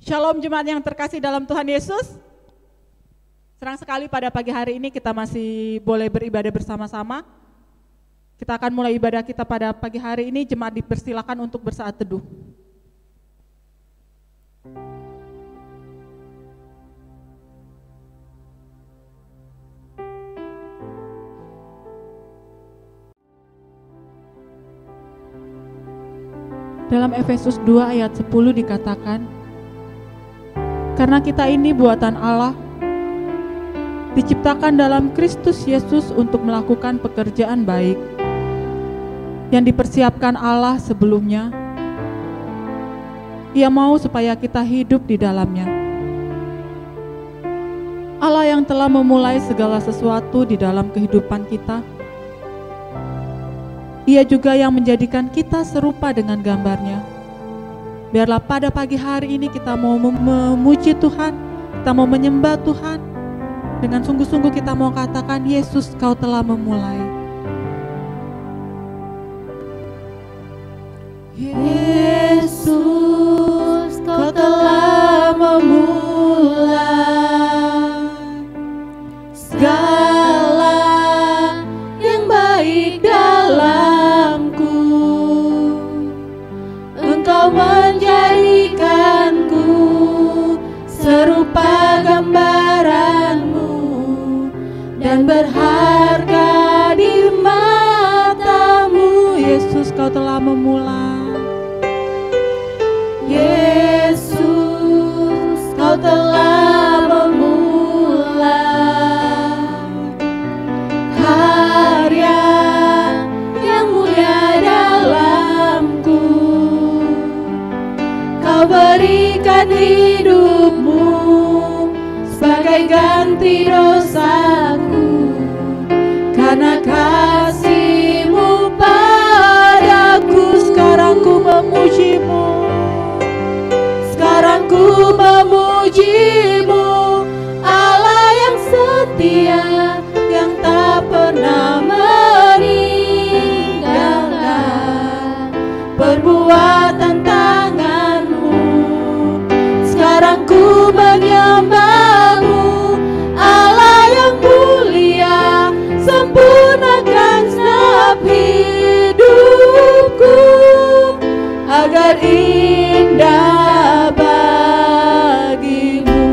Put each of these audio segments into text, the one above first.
Shalom jemaat yang terkasih dalam Tuhan Yesus. Senang sekali pada pagi hari ini kita masih boleh beribadah bersama-sama. Kita akan mulai ibadah kita pada pagi hari ini. Jemaat dipersilakan untuk bersaat teduh. Dalam Efesus 2 ayat 10 dikatakan, karena kita ini buatan Allah, diciptakan dalam Kristus Yesus untuk melakukan pekerjaan baik yang dipersiapkan Allah sebelumnya. Ia mau supaya kita hidup di dalamnya. Allah yang telah memulai segala sesuatu di dalam kehidupan kita, Ia juga yang menjadikan kita serupa dengan gambarnya. Biarlah pada pagi hari ini kita mau memuji Tuhan, kita mau menyembah Tuhan. Dengan sungguh-sungguh kita mau katakan, Yesus, Kau telah memulai. Yesus, Kau telah memulai segala yang baik dalamku. Engkau menjadikanku serupa gambaranmu dan berharga di matamu. Yesus, Kau telah memulai. Yesus, Kau telah memulai karya yang mulia dalamku. Kau berikan hidupmu sebagai ganti dosaku, karena kasih-Mu padaku. Sekarang ku memuji-Mu, sekarang ku memuji-Mu, Allah yang setia, yang tak pernah meninggalkan perbuatan tangan-Mu. Sekarang ku menyembah-Mu, Allah yang mulia, sempurnakan segenap hidupku agar indah bagimu.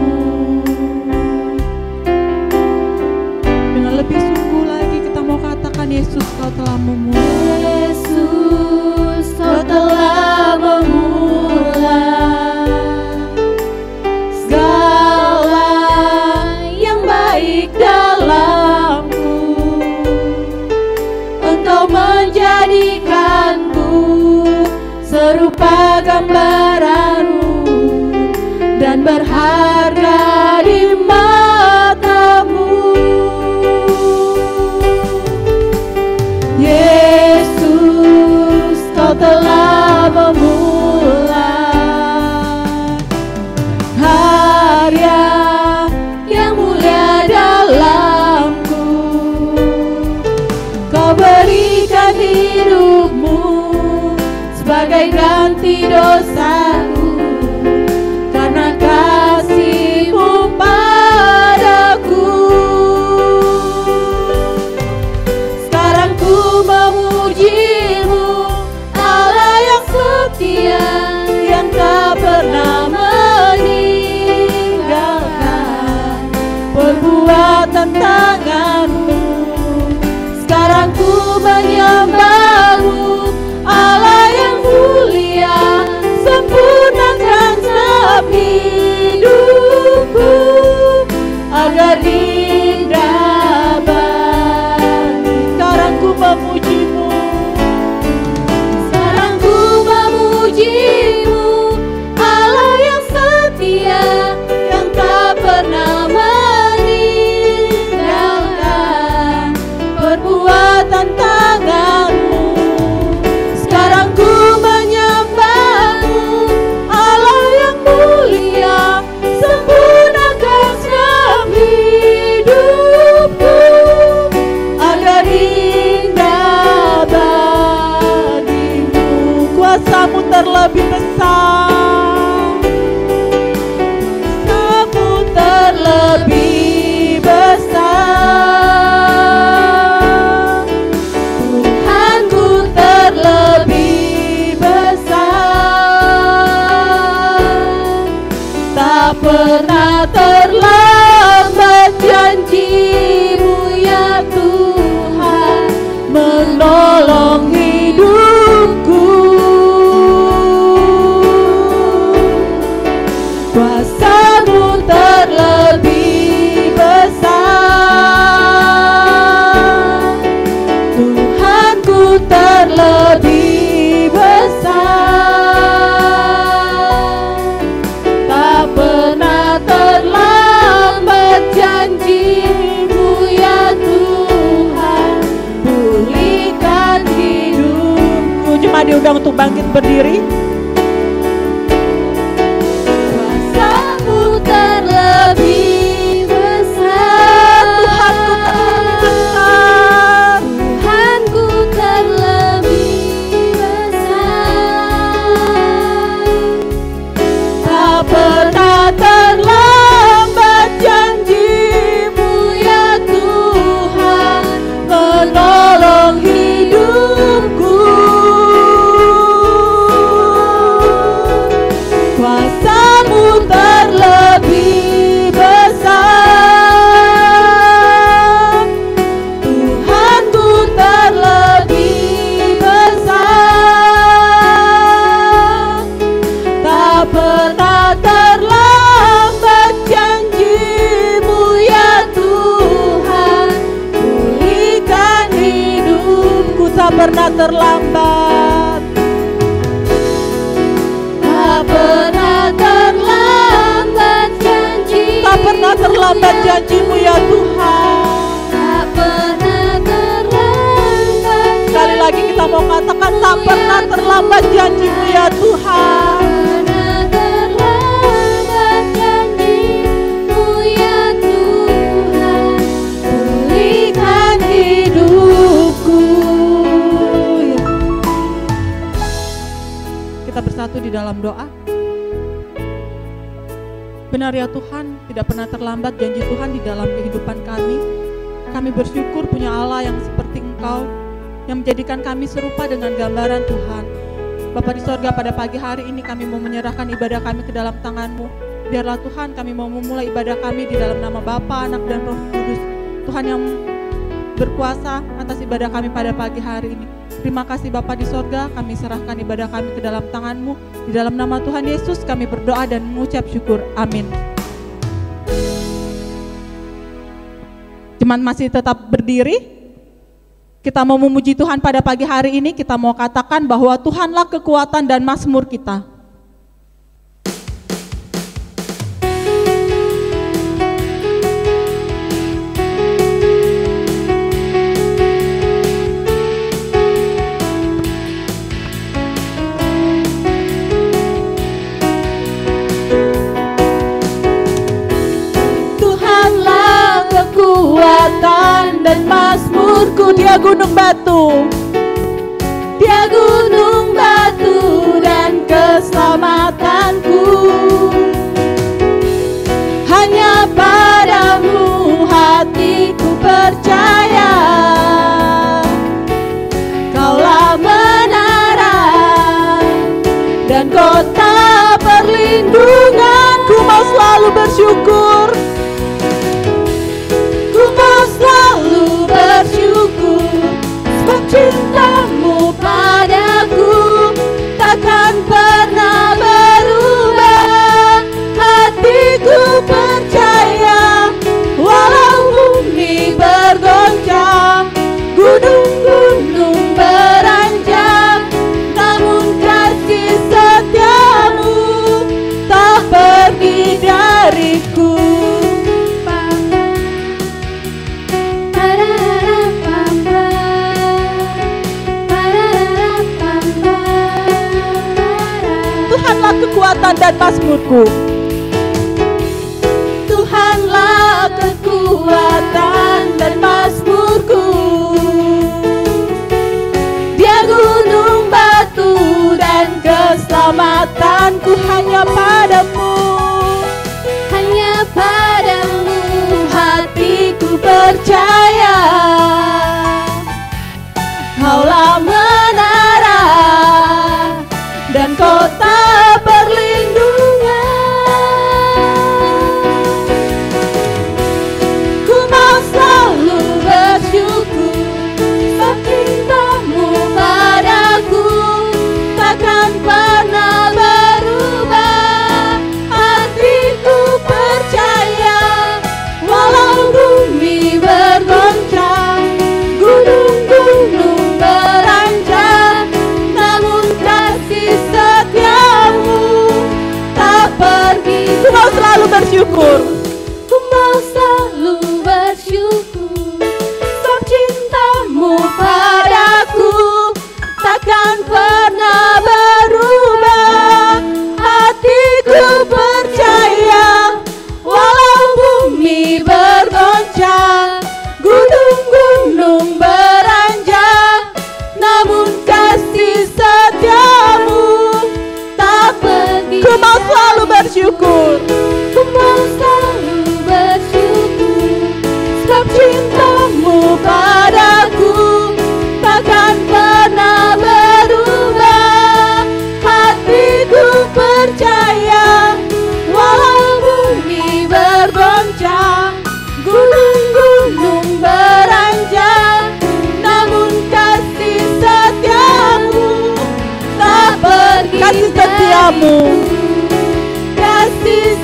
dengan lebih sungguh lagi kita mau katakan, Yesus, Kau telah memulai. Yesus, Kau telah memulai segala yang baik dalamku. Engkau menjadikanku serupa gambaran-Mu dan berharga di mata-Mu. Yesus, Kau telah memulai karya yang mulia dalamku. Kau berikan hidupmu sebagai ganti dosaku, karena kasih-Mu padaku. Sekarang ku memuji-Mu, Allah yang setia, yang tak pernah meninggalkan perbuatan tangan-Mu. Sekarang ku menyembah-Mu, Allah yang mulia, sempurnakan segenap hidupku agar indah bagi. Sekarang ku memuji-Mu, Sekarang ku memuji-Mu, Allah yang setia, yang tak pernah meninggalkan perbuatan tangan-Mu. Sekarang ku menyembah-Mu, Allah yang mulia, sempurnakan segenap diundang untuk bangkit berdiri. Kuasa-Mu terlebih besar, Tuhanku terlebih besar. Tuhanku terlebih besar. Tak pernah terlambat janji-Mu ya Tuhan, menolong hidupku. Kuasa-Mu terlebih besar, Tuhanku terlebih besar. Tak pernah terlambat janji-Mu ya Tuhan, pulihkan hidupku. Tak pernah terlambat. Tak pernah terlambat janji, Tak pernah terlambat janji-Mu ya Tuhan. tak pernah terlambat. Sekali lagi kita mau katakan, tak pernah terlambat janji-Mu ya Tuhan. Pernah terlambat janji-Mu ya Tuhan, pulihkan hidupku. Kita bersatu di dalam doa. Benar ya Tuhan, tidak pernah terlambat janji Tuhan di dalam kehidupan kami. Kami bersyukur punya Allah yang seperti Engkau, yang menjadikan kami serupa dengan gambaran Tuhan. Bapa di sorga, pada pagi hari ini kami mau menyerahkan ibadah kami ke dalam tangan-Mu. Biarlah Tuhan, kami mau memulai ibadah kami di dalam nama Bapa, Anak, dan Roh Kudus. Tuhan yang berkuasa atas ibadah kami pada pagi hari ini. Terima kasih Bapa di sorga, kami serahkan ibadah kami ke dalam tangan-Mu. Di dalam nama Tuhan Yesus kami berdoa dan mengucap syukur. Amin. Jemaat masih tetap berdiri. Kita mau memuji Tuhan pada pagi hari ini. Kita mau katakan bahwa Tuhanlah kekuatan dan mazmur kita. Tuhanlah kekuatan dan mazmurku, Dia gunung batu. Dia gunung batu dan keselamatanku. Hanya padamu hatiku percaya, Kaulah menara dan kota perlindunganku. Mau selalu bersyukur. Ku mau selalu bersyukur, sebab cinta-Mu padaku takkan pernah berubah. Hatiku percaya, walau bumi bergoncang, gunung-gunung beranjak, namun kasih setia-Mu tak pergi dariku. Tuhanlah kekuatan dan mazmurku. Tuhanlah kekuatan dan mazmurku. Dia gunung batu dan keselamatanku. Hanya padamu, Hanya padamu hatiku percaya, Kaulah menara dan kota perlindungan. Ku mau setiamu, kasih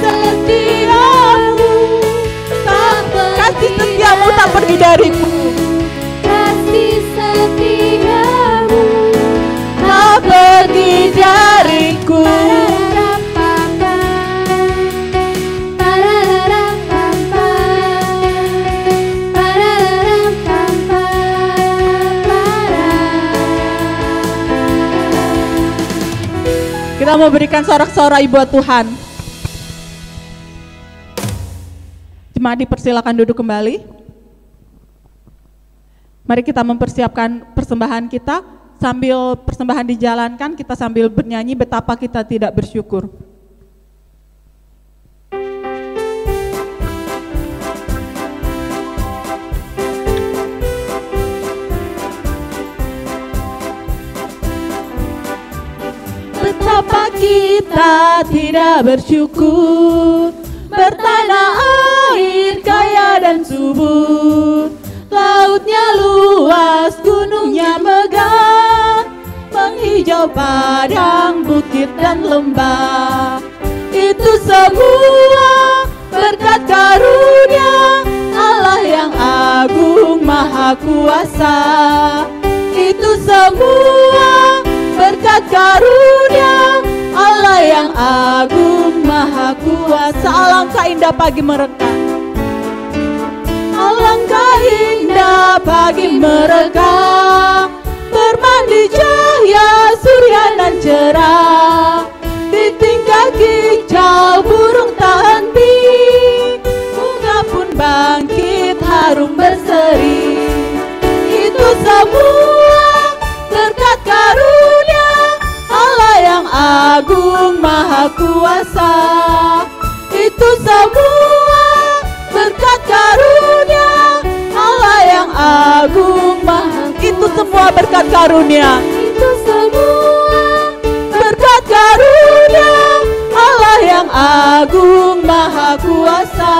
setiamu tak pergi dariku, kasih setiamu tak pergi dariku. Kita mau berikan sorak-sorai buat Tuhan. Jemaat dipersilakan duduk kembali. Mari kita mempersiapkan persembahan kita. Sambil persembahan dijalankan, kita sambil bernyanyi betapa kita tidak bersyukur. Betapa kita tidak bersyukur, bertanah air kaya dan subur, lautnya luas, gunungnya megah, menghijau padang, bukit dan lembah. Itu semua berkat karunia Allah yang agung maha kuasa. Itu semua berkat karunia Allah yang agung maha kuasa. Alangkah indah pagi mereka, alangkah indah pagi mereka, bermandi cahaya surya dan cerah. Di tingkah kicau burung tak henti, bunga pun bangkit harum berseri. Itu semua berkat karunia Allah yang agung maha kuasa. Itu semua berkat karunia Allah yang agung maha kuasa. Itu semua berkat karunia, itu semua berkat karunia Allah yang agung maha kuasa.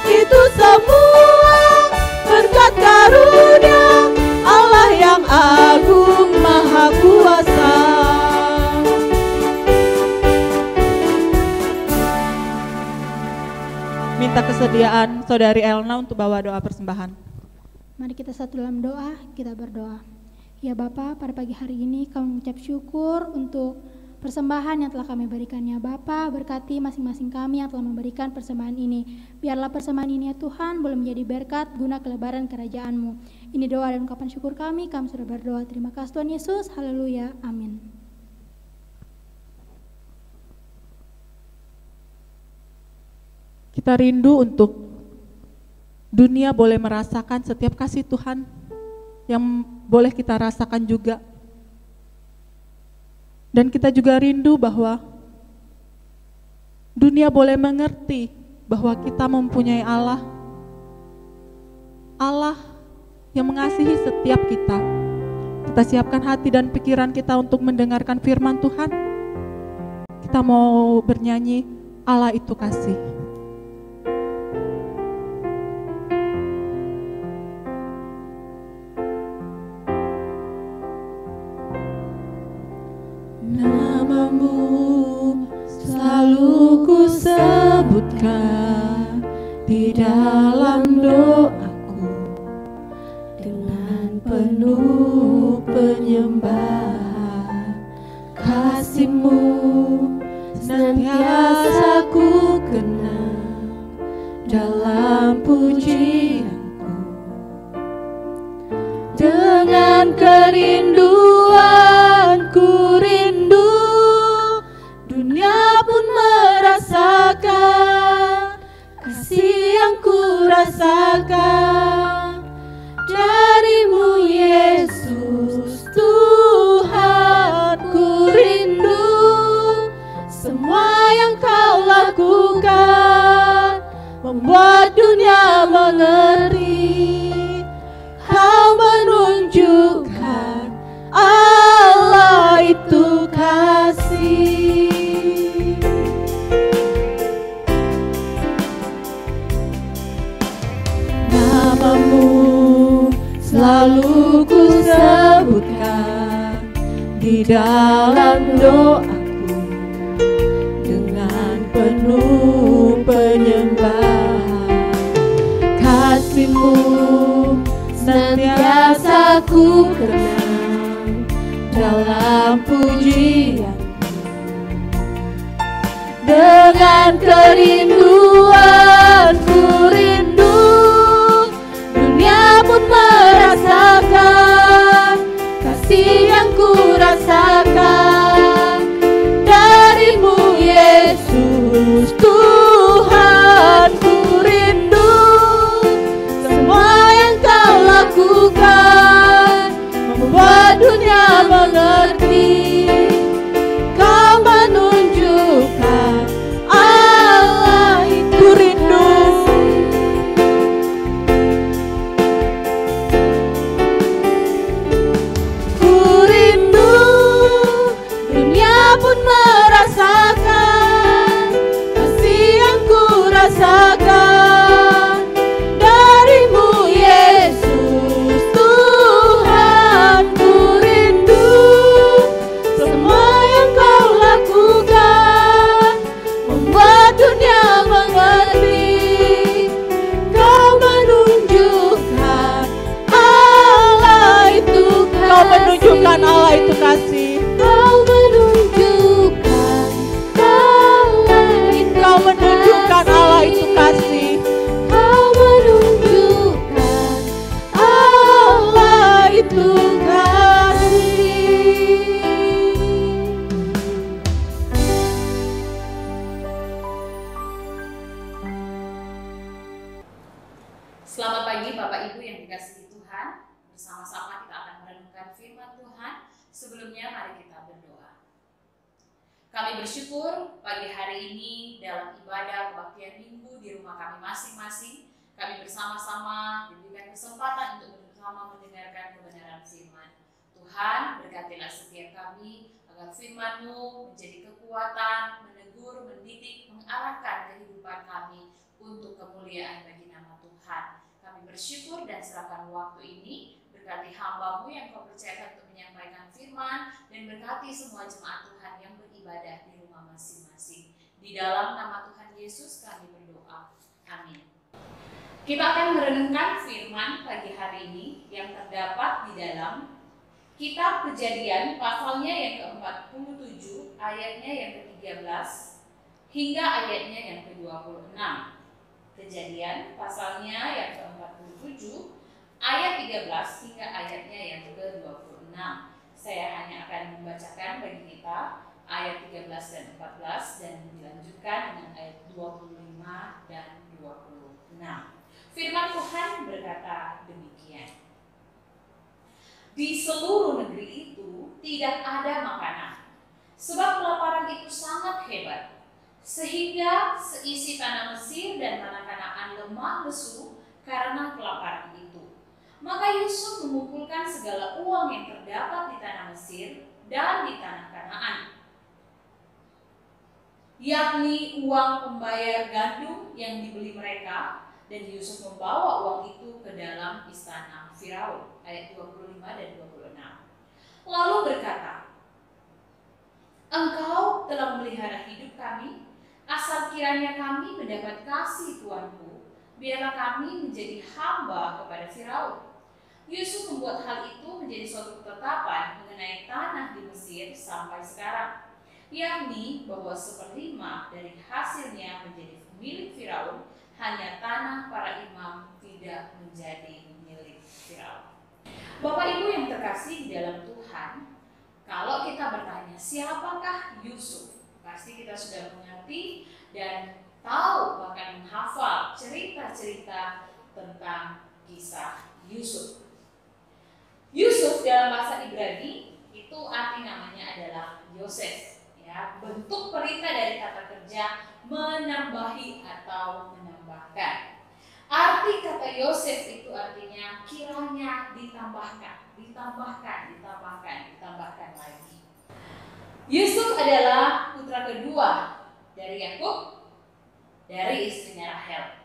Itu semua berkat karunia Allah yang agung maha kuasa. Minta kesediaan Saudari Elna untuk bawa doa persembahan. Mari kita satu dalam doa, kita berdoa. Ya Bapa, pada pagi hari ini kami mengucap syukur untuk persembahan yang telah kami berikan. Ya Bapa, berkati masing-masing kami yang telah memberikan persembahan ini. Biarlah persembahan ini ya Tuhan boleh menjadi berkat guna kelebaran kerajaan-Mu. Ini doa dan ungkapan syukur kami sudah berdoa. Terima kasih Tuhan Yesus, haleluya, amin. Kita rindu untuk dunia boleh merasakan setiap kasih Tuhan yang boleh kita rasakan juga. Dan kita juga rindu bahwa dunia boleh mengerti bahwa kita mempunyai Allah. Allah yang mengasihi setiap kita. Kita siapkan hati dan pikiran kita untuk mendengarkan firman Tuhan. Kita mau bernyanyi, Allah itu kasih. Namamu selalu ku sebutkan di dalam doaku, dengan penuh penyembahan. Kasih-Mu senantiasa ku kenang dalam pujianku. Dengan kerinduan ku rindu, dunia pun merasakan kasih yang ku rasakan dari-Mu Yesus Tuhan. Ku rindu semua yang Kau lakukan, membuat dunia mengerti Kau menunjukkan Allah itu kasih. Namamu selalu ku sebutkan di dalam doaku, senantiasa ku kenang dalam pujian. Dengan kerinduan ku rindu, dunia pun merasakan kasih yang ku rasakan darimu Yesus. Tuhan, ku rindu semua yang kau lakukan membuat dunia mengerti. Kau menunjukkan Allah itu rindu. Ku rindu, dunia pun merasakan kasih yang ku rasakan darimu Yesus. Tuhan, ku rindu semua yang kau lakukan membuat dunia mengerti. Kau menunjukkan Allah itu kasih. Kau menunjukkan Allah itu kasih. Kau menunjukkan Allah itu Kau menunjukkan Allah itu kasih. Kau menunjukkan Allah itu kasih. Selamat pagi Bapak Ibu yang dikasihi Tuhan. Bersama-sama kita akan merenungkan firman Tuhan. Sebelumnya mari kita berdoa. Kami bersyukur pagi hari ini dalam ibadah kebaktian minggu di rumah kami masing-masing, kami bersama-sama diberikan kesempatan untuk bersama mendengarkan kebenaran firman. Tuhan, berkatilah setiap kami agar firman-Mu menjadi kekuatan, menegur, mendidik, mengarahkan kehidupan kami untuk kemuliaan bagi nama Tuhan. Kami bersyukur dan serahkan waktu ini, berkati hamba-Mu yang Kau percayakan untuk menyampaikan firman, dan berkati semua jemaat Tuhan yang beribadah di rumah masing-masing. Di dalam nama Tuhan Yesus kami berdoa. Amin. Kita akan merenungkan firman pagi hari ini yang terdapat di dalam Kitab Kejadian pasalnya yang ke-47, ayatnya yang ke-13 hingga ayatnya yang ke-26. Kejadian pasalnya yang ke-47 ayat 13 hingga ayatnya yang ke-26. Saya hanya akan membacakan bagi kita ayat 13 dan 14 dan dilanjutkan dengan ayat 25 dan 26. Firman Tuhan berkata demikian. Di seluruh negeri itu tidak ada makanan, sebab kelaparan itu sangat hebat, sehingga seisi tanah Mesir dan tanah Kanaan lemah lesu karena kelaparan itu. Maka Yusuf mengumpulkan segala uang yang terdapat di tanah Mesir dan di tanah Kanaan, yakni uang pembayar gandum yang dibeli mereka, dan Yusuf membawa uang itu ke dalam istana Firaun. Ayat 25 dan 26. Lalu berkata, Engkau telah memelihara hidup kami, asal kiranya kami mendapat kasih Tuanku, biarlah kami menjadi hamba kepada Firaun. Yusuf membuat hal itu menjadi suatu ketetapan mengenai tanah di Mesir sampai sekarang, yakni bahwa 1/5 dari hasilnya menjadi milik Firaun, hanya tanah para imam tidak menjadi milik Firaun. Bapak Ibu yang terkasih di dalam Tuhan, kalau kita bertanya siapakah Yusuf, pasti kita sudah mengerti dan tahu bahkan menghafal cerita-cerita tentang kisah Yusuf. Yusuf dalam bahasa Ibrani itu arti namanya adalah Yosef. Ya, bentuk perintah dari kata kerja menambahi atau menambahkan. Arti kata Yosef itu artinya kiranya ditambahkan, ditambahkan lagi. Yusuf adalah putra kedua dari Yakub, dari istrinya Rahel.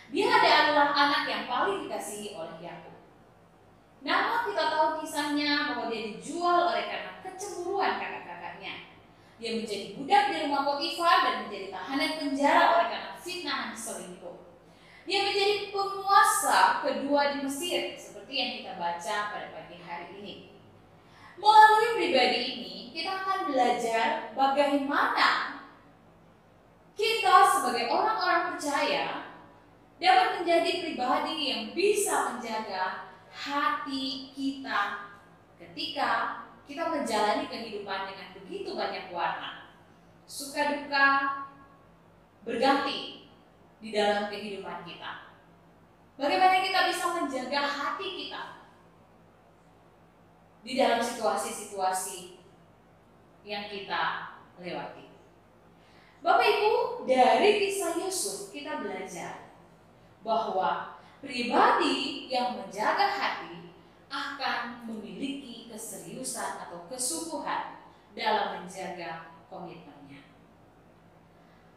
Dia adalah anak yang paling dikasihi oleh Yakub. Namun kita tahu kisahnya bahwa dia dijual oleh karena kecemburuan kakak-kakaknya. Dia menjadi budak di rumah Potifar dan menjadi tahanan penjara oleh karena fitnahan selingkuh. Dia menjadi penguasa kedua di Mesir, seperti yang kita baca pada pagi hari ini. Melalui pribadi ini, kita akan belajar bagaimana kita sebagai orang-orang percaya dapat menjadi pribadi yang bisa menjaga hati kita ketika kita menjalani kehidupan dengan begitu banyak warna. Suka duka berganti di dalam kehidupan kita. Bagaimana kita bisa menjaga hati kita di dalam situasi-situasi yang kita lewati. Bapak Ibu, dari kisah Yusuf kita belajar bahwa pribadi yang menjaga hati akan memiliki keseriusan atau kesungguhan dalam menjaga komitmennya.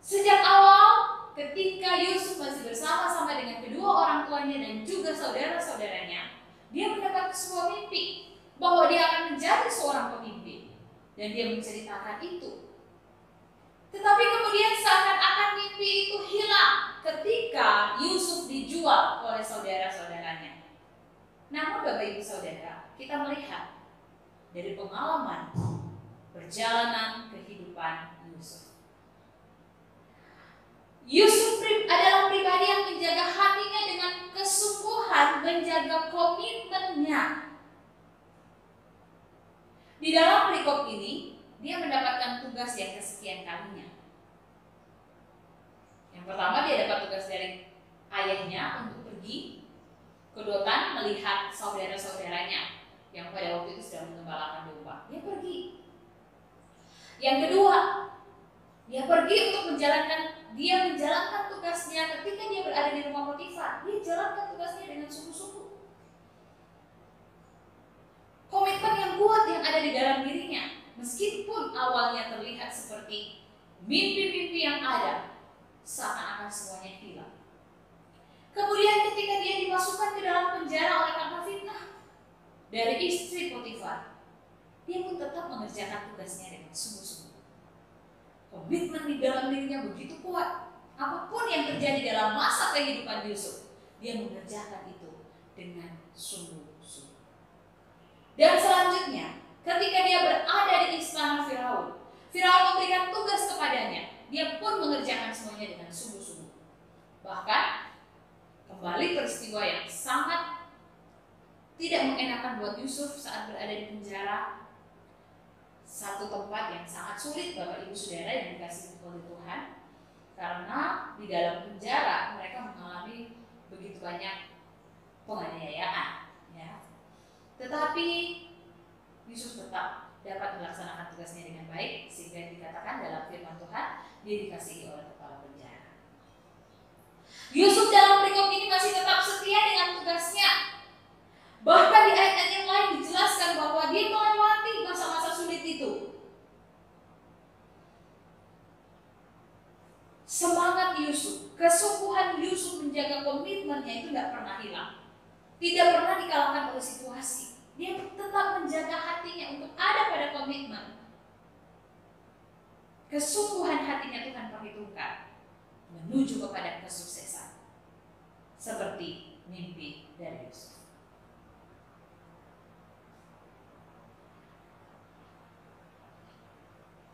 Sejak awal ketika Yusuf masih bersama-sama dengan kedua orang tuanya dan juga saudara-saudaranya, dia mendapat sebuah mimpi bahwa dia akan menjadi seorang pemimpin dan dia menceritakan itu. Tetapi kemudian seakan-akan mimpi itu hilang ketika Yusuf dijual oleh saudara-saudaranya. Namun Bapak Ibu Saudara, kita melihat dari pengalaman perjalanan kehidupan Yusuf. Yusuf adalah pribadi yang menjaga hatinya dengan kesungguhan, menjaga komitmennya. Di dalam perikop ini, dia mendapatkan tugas yang kesekian kalinya. Yang pertama, dia dapat tugas dari ayahnya untuk pergi ke Dotan melihat saudara-saudaranya yang pada waktu itu sedang mengembalakan domba. Dia pergi. Yang kedua, dia pergi untuk menjalankan tugasnya ketika dia berada di rumah Potifar. Dia jalankan tugasnya dengan sungguh-sungguh. Komitmen yang kuat yang ada di dalam dirinya, meskipun awalnya terlihat seperti mimpi-mimpi yang ada, seakan-akan semuanya hilang. Kemudian ketika dia dimasukkan ke dalam penjara oleh karena fitnah dari istri Potifar, dia pun tetap mengerjakan tugasnya dengan sungguh-sungguh. Komitmen di dalam dirinya begitu kuat. Apapun yang terjadi dalam masa kehidupan Yusuf, dia mengerjakan itu dengan sungguh-sungguh. Dan selanjutnya, ketika dia berada di istana Firaun, Firaun memberikan tugas kepadanya. Dia pun mengerjakan semuanya dengan sungguh-sungguh. Bahkan, kembali peristiwa yang sangat tidak mengenakan buat Yusuf saat berada di penjara. Satu tempat yang sangat sulit Bapak Ibu Saudara yang dikasihi oleh Tuhan, karena di dalam penjara mereka mengalami begitu banyak penganiayaan, ya. Tetapi Yusuf tetap dapat melaksanakan tugasnya dengan baik, sehingga dikatakan dalam firman Tuhan dia dikasihi oleh kepala penjara. Yusuf dalam perikop ini masih tetap setia dengan tugasnya. Bahkan di ayat yang lain dijelaskan bahwa dia melewati masa-masa sulit itu. Semangat Yusuf, kesungguhan Yusuf menjaga komitmennya itu tidak pernah hilang. Tidak pernah dikalahkan oleh situasi. Dia tetap menjaga hatinya untuk ada pada komitmen. Kesungguhan hatinya Tuhan perhitungkan menuju kepada kesuksesan. Seperti mimpi dari Yusuf.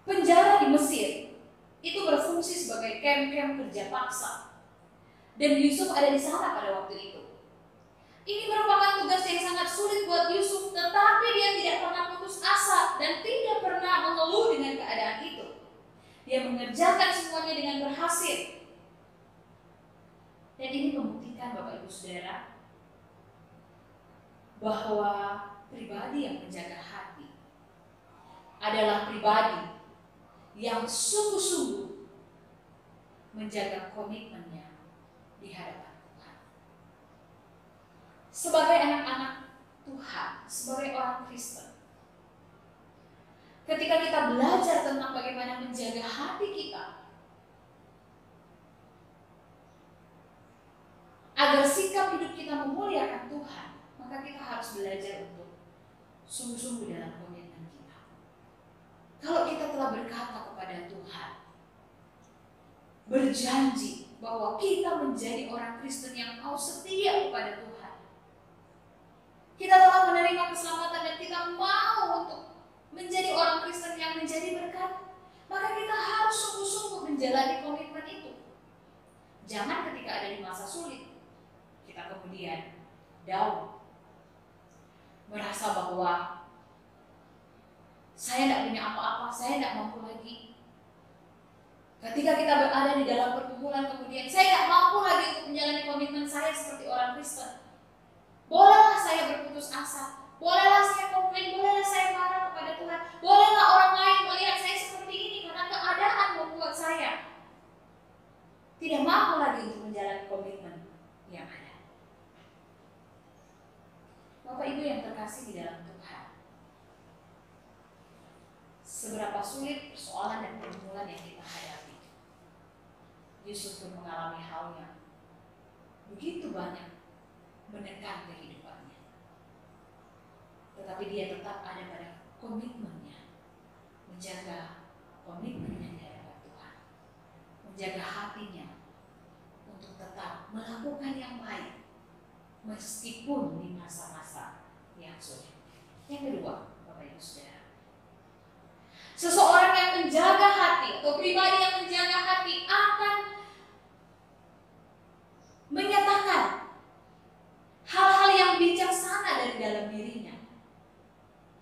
Penjara di Mesir itu berfungsi sebagai kamp-kamp kerja paksa. Dan Yusuf ada di sana pada waktu itu. Ini merupakan tugas yang sangat sulit buat Yusuf, tetapi dia tidak pernah putus asa dan tidak pernah mengeluh dengan keadaan itu. Dia mengerjakan semuanya dengan berhasil. Dan ini membuktikan Bapak Ibu Saudara bahwa pribadi yang menjaga hati adalah pribadi yang sungguh-sungguh menjaga komitmennya di hadapan Tuhan. Sebagai anak-anak Tuhan, sebagai orang Kristen, ketika kita belajar tentang bagaimana menjaga hati kita agar sikap hidup kita memuliakan Tuhan, maka kita harus belajar untuk sungguh-sungguh dalam komitmen kita. Kalau kita telah berkata kepada Tuhan, berjanji bahwa kita menjadi orang Kristen yang mau setia kepada Tuhan. Kita telah menerima keselamatan dan kita mau untuk menjadi orang Kristen yang menjadi berkat. Maka kita harus sungguh-sungguh menjalani komitmen itu. Jangan ketika ada di masa sulit, kita kemudian down. Merasa bahwa saya tidak punya apa-apa, saya tidak mampu lagi. Ketika kita berada di dalam pergumulan kemudian, saya tidak mampu lagi untuk menjalani komitmen saya seperti orang Kristen. Bolehlah saya berputus asa, bolehlah saya komplain, bolehlah saya marah kepada Tuhan, bolehlah orang lain melihat saya seperti ini karena keadaan membuat saya tidak mampu lagi untuk menjalani komitmen yang ada. Bapak Ibu yang terkasih di dalam Tuhan, seberapa sulit persoalan dan pergumulan yang kita hadapi, Yusuf pun mengalami hal yang begitu banyak menekan kehidupannya. Tetapi dia tetap ada pada komitmennya, menjaga komitmennya di hadapan Tuhan, menjaga hatinya untuk tetap melakukan yang baik meskipun di masa-masa yang sulit. Yang kedua, Bapak Ibu Saudara, seseorang yang menjaga hati atau pribadi yang menjaga hati akan menyatakan hal-hal yang bijaksana dari dalam dirinya.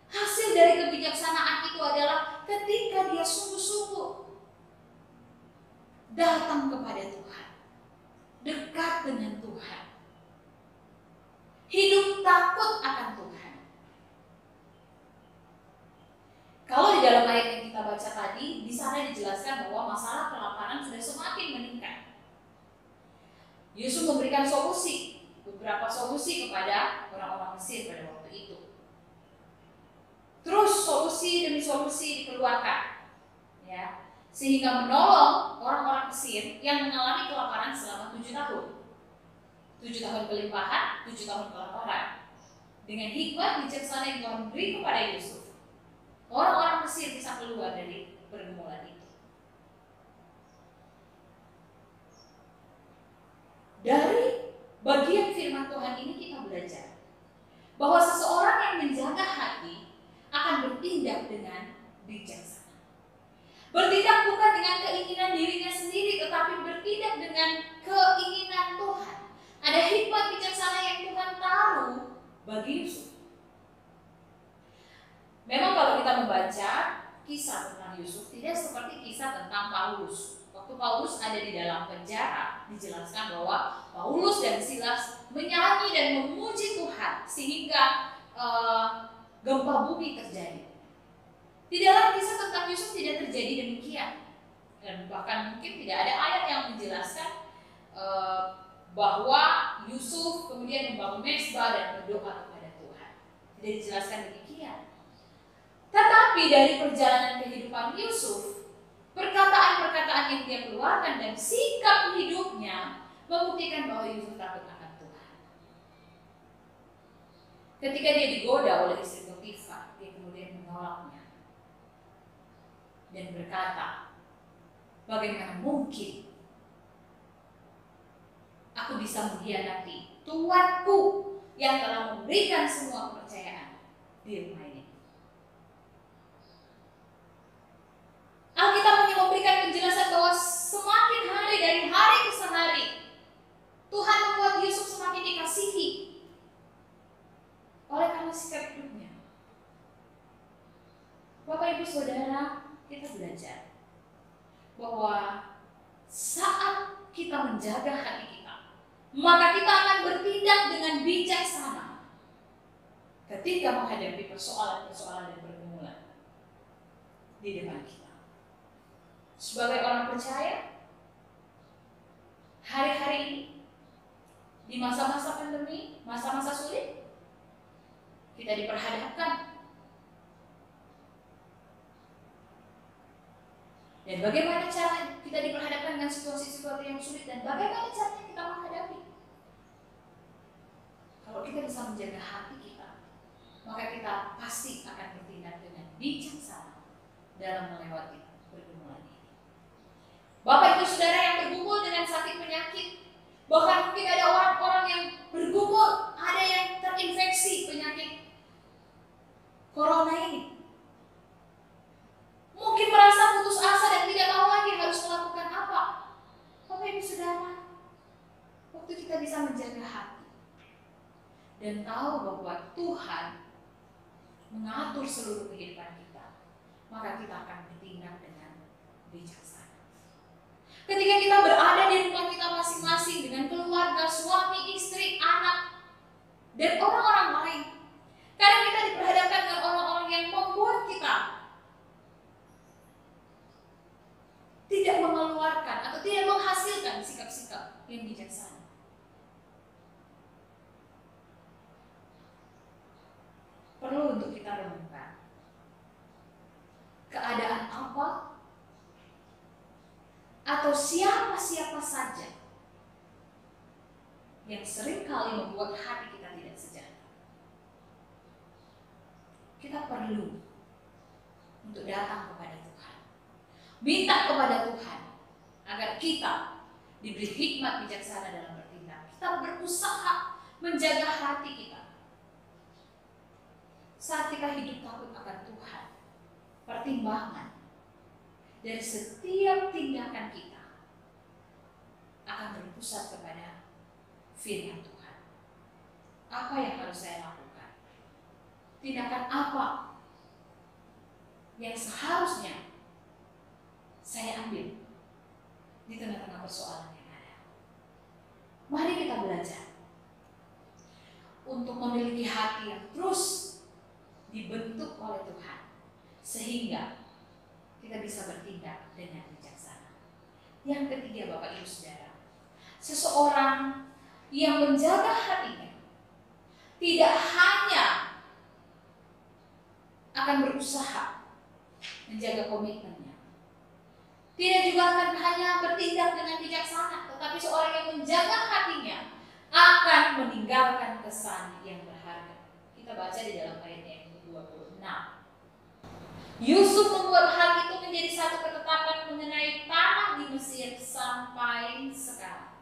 Hasil dari kebijaksanaan itu adalah ketika dia sungguh-sungguh datang kepada Tuhan, dekat dengan Tuhan, hidup takut akan Tuhan. Kalau di dalam ayat yang kita baca tadi, di sana dijelaskan bahwa masalah kelaparan sudah semakin meningkat. Yusuf memberikan solusi, beberapa solusi kepada orang-orang Mesir pada waktu itu. Terus solusi demi solusi dikeluarkan, ya, sehingga menolong orang-orang Mesir yang mengalami kelaparan selama 7 tahun. 7 tahun kelimpahan, 7 tahun kelaparan. Dengan hikmat bijaksana yang Tuhan beri kepada Yusuf, orang-orang Mesir bisa keluar dari pergumulan itu. Dari bagian firman Tuhan ini kita belajar bahwa seseorang yang menjaga hati akan bertindak dengan bijaksana. Bertindak bukan dengan keinginan dirinya sendiri, tetapi bertindak dengan keinginan Tuhan. Ada hikmat bijaksana yang Tuhan taruh bagi Yusuf. Memang kalau kita membaca kisah tentang Yusuf, tidak seperti kisah tentang Paulus. Waktu Paulus ada di dalam penjara, dijelaskan bahwa Paulus dan Silas menyanyi dan memuji Tuhan sehingga gempa bumi terjadi. Di dalam kisah tentang Yusuf tidak terjadi demikian, dan bahkan mungkin tidak ada ayat yang menjelaskan bahwa Yusuf kemudian membangun mezbah dan berdoa kepada Tuhan. Tidak dijelaskan demikian. Tetapi dari perjalanan kehidupan Yusuf, perkataan-perkataan yang dia keluarkan dan sikap hidupnya membuktikan bahwa Yusuf takut akan Tuhan. Ketika dia digoda oleh istri Potifar, dia kemudian menolaknya dan berkata, bagaimana mungkin aku bisa mengkhianati Tuanku yang telah memberikan semua kepercayaan di rumah ini. Alkitab hanya memberikan penjelasan bahwa semakin hari dari hari ke hari, Tuhan membuat Yusuf semakin dikasihi oleh karena sikap hidupnya. Bapak Ibu Saudara, kita belajar bahwa saat kita menjaga hati kita, maka kita akan bertindak dengan bijaksana ketika menghadapi persoalan-persoalan dan pergumulan di depan kita. Sebagai orang percaya, hari-hari ini, di masa-masa pandemi, masa-masa sulit, kita diperhadapkan. Dan bagaimana cara kita diperhadapkan dengan situasi-situasi yang sulit dan bagaimana caranya kita menghadapi. Kalau kita bisa menjaga hati kita, maka kita pasti akan bertindak dengan bijaksana dalam melewati pergumulan ini. Bapak Bapak Ibu Saudara yang bergumul dengan sakit penyakit, bahkan mungkin ada orang-orang yang bergumul, ada yang terinfeksi penyakit corona ini. Mungkin merasa putus asa dan tidak tahu lagi harus melakukan apa. Bapak Ibu Saudara, waktu kita bisa menjaga hati dan tahu bahwa Tuhan mengatur seluruh kehidupan kita, maka kita akan bertindak dengan bijaksana. Ketika kita berada di rumah kita masing-masing dengan keluarga, suami, istri, anak, dan orang-orang lain, kadang kita diperhadapkan dengan orang-orang yang membuat kita tidak mengeluarkan atau tidak menghasilkan sikap-sikap yang bijaksana. Perlu untuk kita renungkan keadaan apa atau siapa-siapa saja yang seringkali membuat hati kita tidak sejahtera. Kita perlu untuk datang kepada Tuhan, minta kepada Tuhan agar kita diberi hikmat bijaksana dalam bertindak. Kita berusaha menjaga hati kita. Saat kita hidup takut akan Tuhan, pertimbangan dari setiap tindakan kita akan berpusat kepada firman Tuhan. Apa yang harus saya lakukan? Tindakan apa yang seharusnya saya ambil di tengah-tengah persoalan yang ada? Mari kita belajar untuk memiliki hati yang terus dibentuk oleh Tuhan, sehingga kita bisa bertindak dengan bijaksana. Yang ketiga, Bapak Ibu Saudara, seseorang yang menjaga hatinya tidak hanya akan berusaha menjaga komitmennya, tidak juga akan hanya bertindak dengan bijaksana, tetapi seorang yang menjaga hatinya akan meninggalkan kesan yang berharga. Kita baca di dalam ayat yang ke-26. Yusuf membuat hal itu menjadi satu ketetapan mengenai tanah di Mesir sampai sekarang.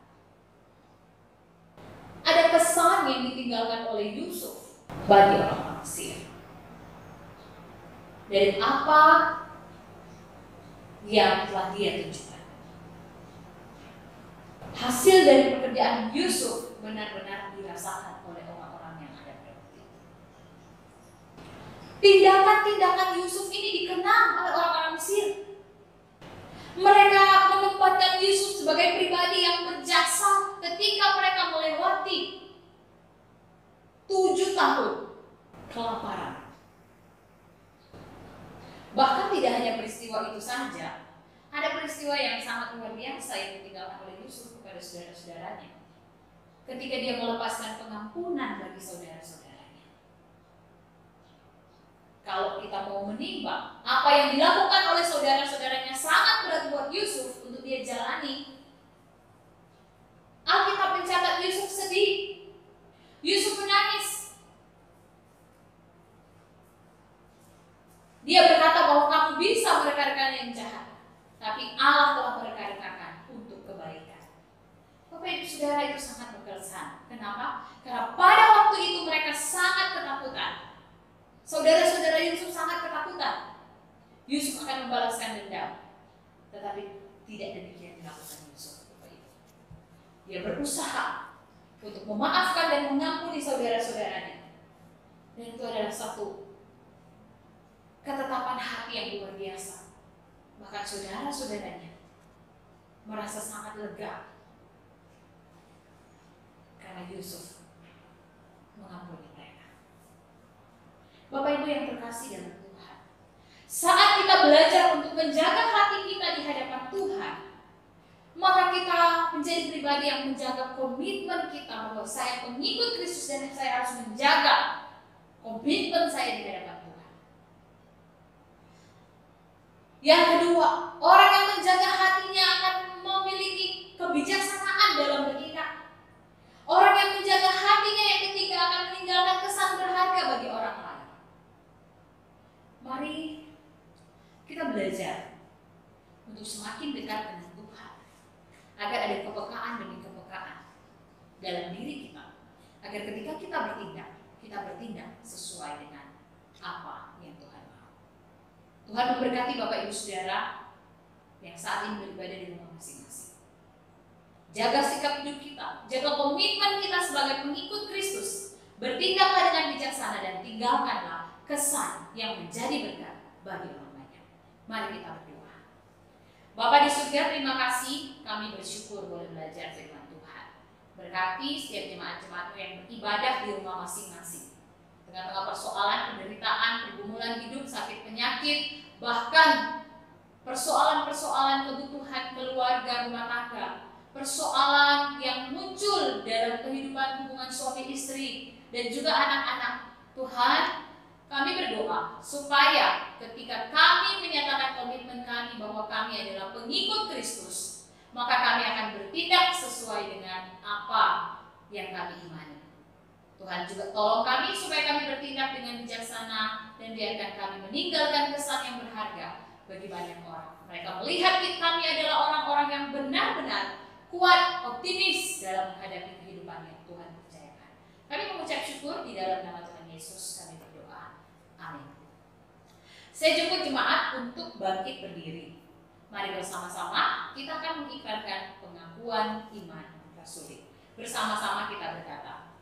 Ada kesan yang ditinggalkan oleh Yusuf bagi orang Mesir. Dari apa yang telah dia tunjukkan. Hasil dari pekerjaan Yusuf benar-benar dirasakan oleh orang-orang yang ada pada waktu itu. Tindakan-tindakan Yusuf ini dikenang oleh orang-orang Mesir. Mereka menempatkan Yusuf sebagai pribadi yang berjasa ketika mereka melewati 7 tahun kelaparan. Bahkan tidak hanya peristiwa itu saja, ada peristiwa yang sangat luar biasa yang ditinggalkan oleh Yusuf kepada saudara-saudaranya ketika dia melepaskan pengampunan bagi saudara-saudaranya. Kalau kita mau menimbang apa yang dilakukan oleh saudara-saudaranya sangat berat buat Yusuf untuk dia jalani. Alkitab mencatat Yusuf sedih, Yusuf menangis. Dia berkata bahwa kamu bisa merekarkan yang jahat, tapi Allah telah merekarkan untuk kebaikan. Bapak Ibu Saudara, itu sangat berkesan. Kenapa? Karena pada waktu itu mereka sangat ketakutan. Saudara-saudara Yusuf sangat ketakutan. Yusuf akan membalaskan dendam, tetapi tidak demikian dilakukan Yusuf. Dia berusaha untuk memaafkan dan mengampuni saudara-saudaranya. Dan itu adalah satu ketetapan hati yang luar biasa. Bahkan saudara-saudaranya merasa sangat lega karena Yusuf mengampuni mereka. Bapak Ibu yang terkasih dalam Tuhan, saat kita belajar untuk menjaga hati kita di hadapan Tuhan, maka kita menjadi pribadi yang menjaga komitmen kita bahwa saya pengikut Kristus dan saya harus menjaga komitmen saya di hadapan Tuhan. Yang kedua, orang yang menjaga hatinya akan memiliki kebijaksanaan dalam bertindak. Orang yang menjaga hatinya yang ketiga akan meninggalkan kesan berharga bagi orang lain. Mari kita belajar untuk semakin dekat dengan Tuhan agar ada kepekaan demi kepekaan dalam diri kita, agar ketika kita bertindak sesuai dengan apa yang Tuhan mau. Tuhan memberkati Bapak Ibu Saudara yang saat ini beribadah di rumah masing-masing. Jaga sikap hidup kita, jaga komitmen kita sebagai pengikut Kristus. Bertindaklah dengan bijaksana dan tinggalkanlah kesan yang menjadi berkat bagi orang banyak. Mari kita berdoa. Bapa di surga, terima kasih, kami bersyukur boleh belajar firman Tuhan. Berkati setiap jemaat-jemaat-Mu yang beribadah di rumah masing-masing. Tengah-tengah persoalan, penderitaan, pergumulan hidup, sakit penyakit, bahkan persoalan-persoalan kebutuhan keluarga, rumah tangga, persoalan yang muncul dalam kehidupan hubungan suami istri dan juga anak-anak. Tuhan, kami berdoa supaya ketika kami menyatakan komitmen kami bahwa kami adalah pengikut Kristus, maka kami akan bertindak sesuai dengan apa yang kami imani. Tuhan juga tolong kami supaya kami bertindak dengan bijaksana dan biarkan kami meninggalkan kesan yang berharga bagi banyak orang. Mereka melihat kami adalah orang-orang yang benar-benar kuat, optimis dalam menghadapi kehidupan yang Tuhan percayakan. Kami mengucap syukur di dalam nama Tuhan Yesus kami berdoa. Amin. Saya jemput jemaat untuk bangkit berdiri. Mari bersama-sama kita akan mengikrarkan pengakuan iman rasulik. Bersama-sama kita berkata,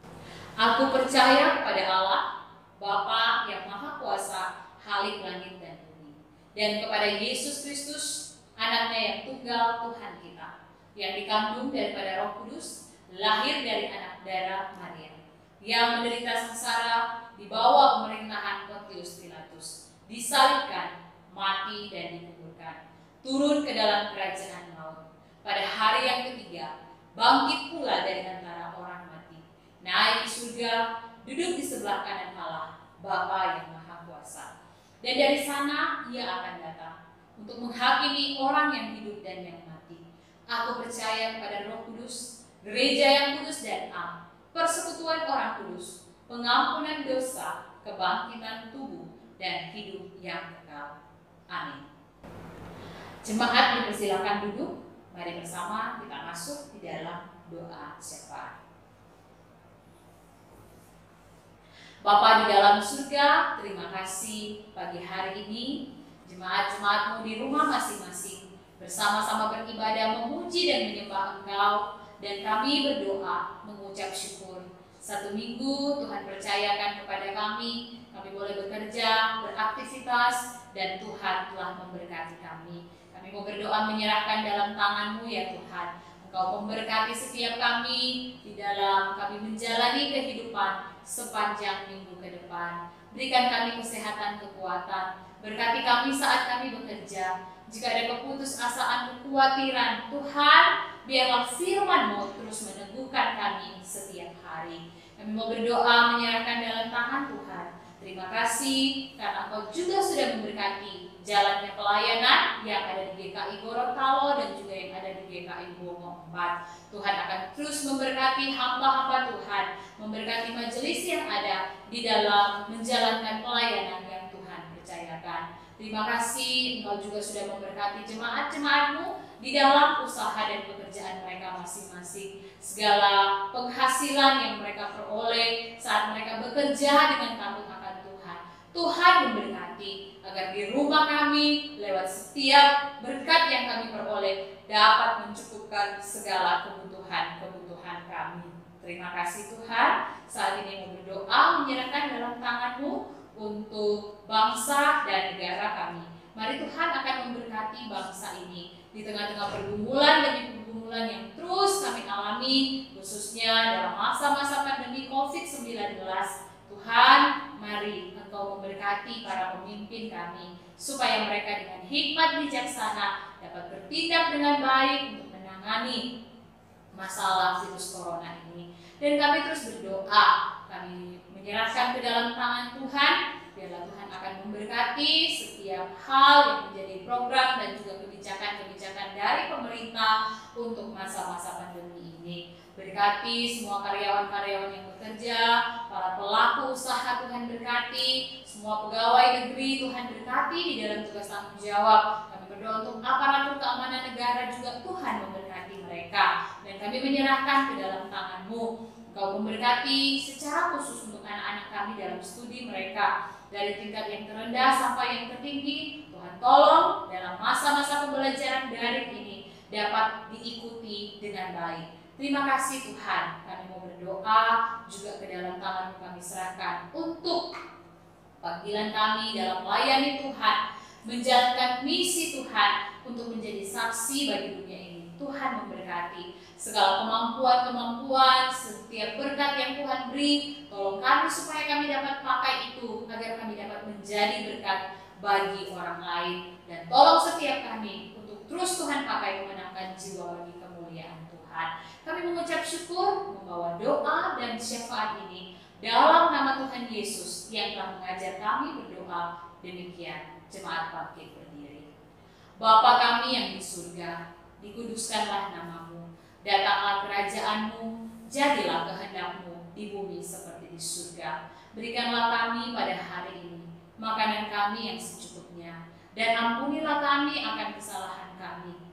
aku percaya kepada Allah, Bapa yang Maha Kuasa, Khalik langit dan bumi, dan kepada Yesus Kristus, anaknya yang tunggal Tuhan kita, yang dikandung daripada Roh Kudus, lahir dari anak darah Maria, yang menderita sengsara di bawah pemerintahan Pontius Pilatus, disalibkan, mati dan dikuburkan, turun ke dalam kerajaan maut, pada hari yang ketiga bangkit pula dari antara orang mati, naik ke surga, duduk di sebelah kanan Allah, Bapa yang Maha Kuasa, dan dari sana Ia akan datang untuk menghakimi orang yang hidup dan yang mati. Aku percaya kepada Roh Kudus, gereja yang kudus dan am, persekutuan orang kudus, pengampunan dosa, kebangkitan tubuh, dan hidup yang kekal. Amin. Jemaat dipersilakan duduk. Mari bersama kita masuk di dalam doa syafaat. Bapa di dalam surga, terima kasih pagi hari ini jemaat-jemaat-Mu di rumah masing-masing bersama-sama beribadah, memuji dan menyembah Engkau, dan kami berdoa mengucap syukur. Satu minggu Tuhan percayakan kepada kami boleh bekerja, beraktivitas, dan Tuhan telah memberkati kami. Kami mau berdoa menyerahkan dalam tangan-Mu ya Tuhan. Engkau memberkati setiap kami di dalam kami menjalani kehidupan sepanjang minggu ke depan. Berikan kami kesehatan, kekuatan. Berkati kami saat kami bekerja. Jika ada keputusasaan, kekhawatiran, Tuhan, biarlah firman-Mu terus meneguhkan kami setiap hari. Kami mau berdoa menyerahkan dalam tangan Tuhan. Terima kasih karena Engkau juga sudah memberkati jalannya pelayanan yang ada di GKI Gorontalo dan juga yang ada di GKI Bromo 4. Tuhan akan terus memberkati hamba-hamba Tuhan, memberkati majelis yang ada di dalam menjalankan pelayanan yang Tuhan percayakan. Terima kasih Engkau juga sudah memberkati jemaat-jemaat-Mu di dalam usaha dan pekerjaan mereka masing-masing. Segala penghasilan yang mereka peroleh saat mereka bekerja dengan takut akan Tuhan. Tuhan memberkati agar di rumah kami lewat setiap berkat yang kami peroleh dapat mencukupkan segala kebutuhan kami. Terima kasih Tuhan. Saat ini mau berdoa menyerahkan dalam tangan-Mu untuk bangsa dan negara kami. Mari Tuhan akan memberkati bangsa ini di tengah-tengah pergumulan demi pergumulan yang terus kami alami, khususnya dalam masa-masa pandemi COVID-19. Tuhan, mari Engkau memberkati para pemimpin kami, supaya mereka dengan hikmat bijaksana dapat bertindak dengan baik untuk menangani masalah virus corona ini. Dan kami terus berdoa, kami menyerahkan ke dalam tangan Tuhan, biarlah Tuhan akan memberkati setiap hal yang menjadi program dan juga kebijakan-kebijakan dari pemerintah untuk masa-masa pandemi ini. Berkati semua karyawan-karyawan yang bekerja, para pelaku usaha Tuhan berkati, semua pegawai negeri Tuhan berkati di dalam tugas tanggung jawab. Kami berdoa untuk aparatur keamanan negara juga Tuhan memberkati mereka. mereka. Dan kami menyerahkan ke dalam tangan-Mu. Engkau memberkati secara khusus untuk anak-anak kami dalam studi mereka. Dari tingkat yang terendah sampai yang tertinggi, Tuhan tolong dalam masa-masa pembelajaran daring ini dapat diikuti dengan baik. Terima kasih Tuhan, kami mau berdoa juga ke dalam tangan-Mu kami serahkan untuk panggilan kami dalam melayani Tuhan, menjalankan misi Tuhan untuk menjadi saksi bagi dunia ini. Tuhan memberkati segala kemampuan-kemampuan, setiap berkat yang Tuhan beri, tolong kami supaya kami dapat pakai itu agar kami dapat menjadi berkat bagi orang lain. Dan tolong setiap kami untuk terus Tuhan pakai memenangkan jiwa bagi kemuliaan Tuhan. Kami mengucap syukur, membawa doa dan syafaat ini dalam nama Tuhan Yesus yang telah mengajar kami berdoa. Demikian jemaat bangkit berdiri. Bapa kami yang di surga, dikuduskanlah nama-Mu, datanglah kerajaan-Mu, jadilah kehendak-Mu di bumi seperti di surga. Berikanlah kami pada hari ini makanan kami yang secukupnya, dan ampunilah kami akan kesalahan kami,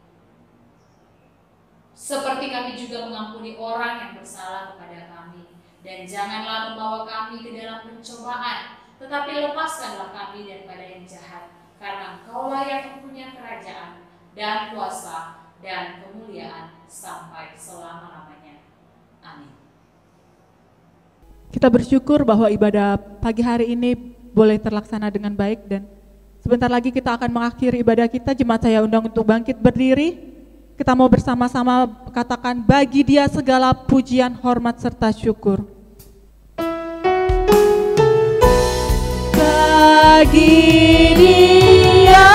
seperti kami juga mengampuni orang yang bersalah kepada kami. Dan janganlah membawa kami ke dalam pencobaan, tetapi lepaskanlah kami daripada yang jahat, karena Engkaulah yang mempunyai kerajaan dan kuasa dan kemuliaan sampai selama-lamanya. Amin. Kita bersyukur bahwa ibadah pagi hari ini boleh terlaksana dengan baik, dan sebentar lagi kita akan mengakhiri ibadah kita. Jemaat saya undang untuk bangkit berdiri. Kita mau bersama-sama katakan, bagi Dia segala pujian, hormat serta syukur. Bagi Dia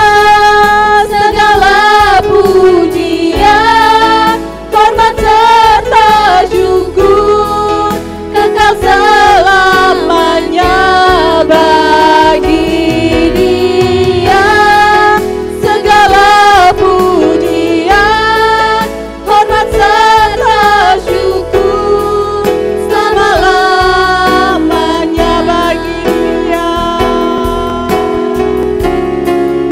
segala pujian, hormat serta syukur, kekal selamanya. Bagi Dia segala pujian, hormat serta syukur, selama-lamanya. Bagi Dia,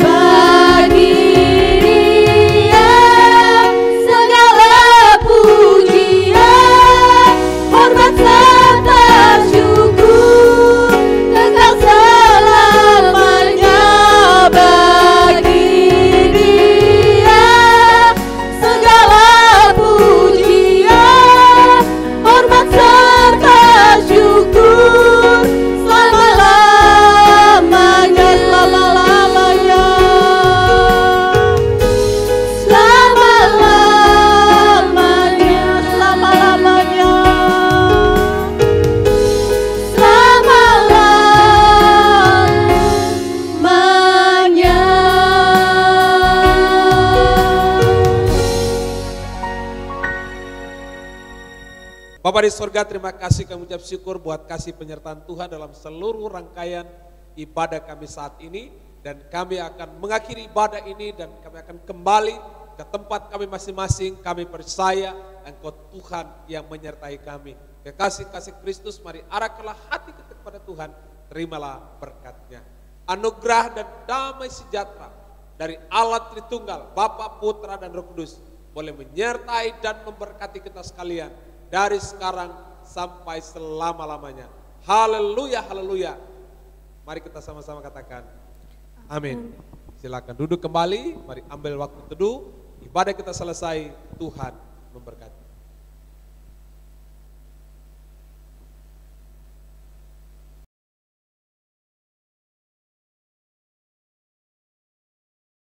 bagi Dia segala pujian, hormat serta syukur, kekal selamanya. Bagi Dia segala pujian, hormat serta syukur, selama-lamanya, selama-lamanya, selama-lamanya, selama-lamanya, selama-lamanya. Bapa di surga, terima kasih, kami ucap syukur buat kasih penyertaan Tuhan dalam seluruh rangkaian ibadah kami saat ini. Dan kami akan mengakhiri ibadah ini dan kami akan kembali ke tempat kami masing-masing. Kami percaya Engkau Tuhan yang menyertai kami. Kekasih-kasih Kristus, mari arahkanlah hati kita kepada Tuhan. Terimalah berkat-Nya. Anugerah dan damai sejahtera dari Allah Tritunggal, Bapa, Putra, dan Roh Kudus boleh menyertai dan memberkati kita sekalian dari sekarang sampai selama-lamanya. Haleluya, haleluya. Mari kita sama-sama katakan amin. Silakan duduk kembali, mari ambil waktu teduh. Ibadah kita selesai, Tuhan memberkati.